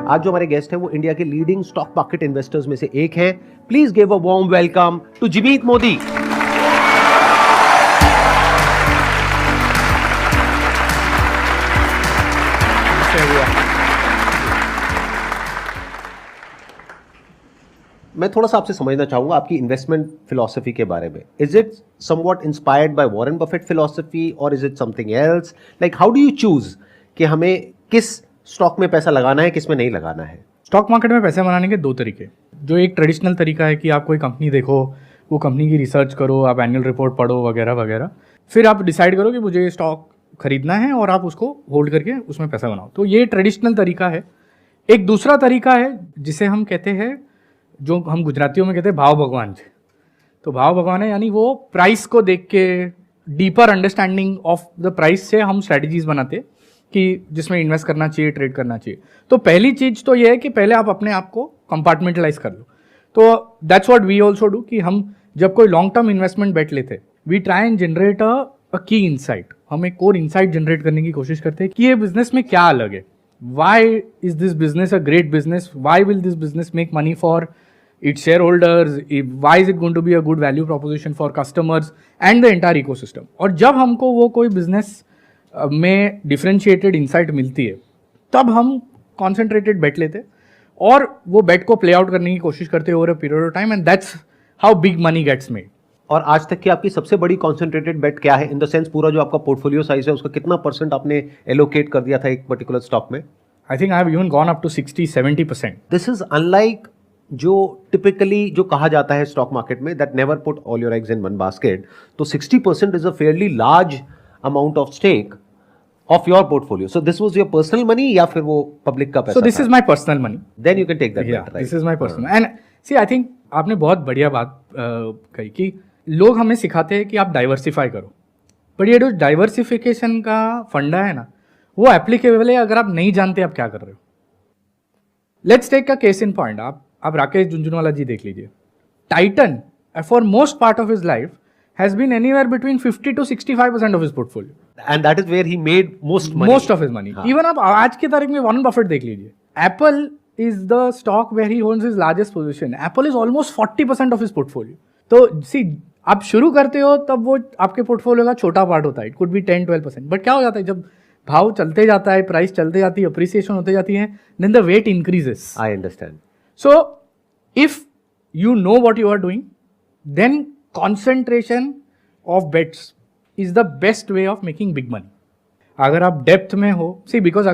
आज जो हमारे गेस्ट हैं वो इंडिया के लीडिंग स्टॉक मार्केट इन्वेस्टर्स में से एक हैं। Please give a warm welcome to Jimeet Modi. मैं थोड़ा सा आपसे समझना चाहूंगा आपकी इन्वेस्टमेंट फिलॉसफी के बारे में। Is it somewhat inspired by Warren Buffett philosophy और is it something else? Like how do you choose कि हमें किस स्टॉक में पैसा लगाना है, किस में नहीं लगाना है? स्टॉक मार्केट में पैसे बनाने के दो तरीके। जो एक ट्रेडिशनल तरीका है कि आप कोई कंपनी देखो, वो कंपनी की रिसर्च करो, आप एनुअल रिपोर्ट पढ़ो वगैरह वगैरह, फिर आप डिसाइड करो कि मुझे ये स्टॉक खरीदना है और आप उसको होल्ड करके उसमें पैसा बनाओ। तो ये ट्रेडिशनल तरीका है। एक दूसरा तरीका है जिसे हम कहते हैं, जो हम गुजरातियों में कहते हैं भाव भगवान जी। तो भाव भगवान है, यानी वो प्राइस को देख के deeper understanding of the price से हम स्ट्रेटजीज बनाते हैं कि जिसमें इन्वेस्ट करना चाहिए, ट्रेड करना चाहिए। तो पहली चीज तो ये है कि पहले आप अपने आप को कंपार्टमेंटलाइज कर लो। तो that's what we also do कि हम जब कोई लॉन्ग टर्म इन्वेस्टमेंट बेट लेते, we try and generate a key insight. हम एक कोर इनसाइट जनरेट करने की कोशिश करते हैं कि ये बिजनेस में क्या अलग है। Why is this business a great business? Why will this business make money for its shareholders? Why is it going to be a good value proposition for customers and the entire ecosystem? और जब हमको वो कोई business में differentiated insight मिलती है, तब हम कॉन्सेंट्रेटेड बेट लेते और वो बेट को प्ले आउट करने की कोशिश करते over a period of time, and that's how big money gets made. और आज तक की आपकी सबसे बड़ी कॉन्सेंट्रेटेड बेट क्या है? इन द सेंस पूरा जो आपका पोर्टफोलियो साइज है उसका कितना परसेंट आपने एलोकेट कर दिया था एक पर्टिकुलर स्टॉक में? I think I have even gone up to 60-70%। This is unlike जो टिपिकली जो कहा जाता है स्टॉक मार्केट में, that never put all your eggs in one basket. तो 60% is a fairly large amount of stake of your portfolio. So this was your personal money या फिर वो पब्लिक का पैसा? So this is my personal money. Then you can take that, right? This is my personal. And see, I think आपने बहुत बढ़िया बात कही कि लोग हमें सिखाते हैं कि आप डाइवर्सिफाई करो, बट ये जो डाइवर्सिफिकेशन का फंडा है ना, वो एप्लीकेबल है अगर आप नहीं जानते आप क्या कर रहे हो। Let's take a case in point. आप राकेश झुनझुनवाला जी देख लीजिए। Titan for most part of his life has been anywhere between 50 to 65% of his portfolio, and that is where he made most of his money. Even आप आज की तारीख में Warren Buffett देख लीजिए। Apple is the stock where he owns his largest position. Apple is almost 40% of his portfolio. तो सी, आप शुरू करते हो तब वो आपके पोर्टफोलियो का छोटा पार्ट होता है, इट कुड बी 10-12%, बट क्या हो जाता है जब भाव चलते जाता है, प्राइस चलते जाती है, अप्रिसिएशन होते जाती है, then the weight increases. I understand. So if you know what you are doing, then concentration of bets is the best way of making big money. अगर आप डेप्थ में हो, सी, बिकॉज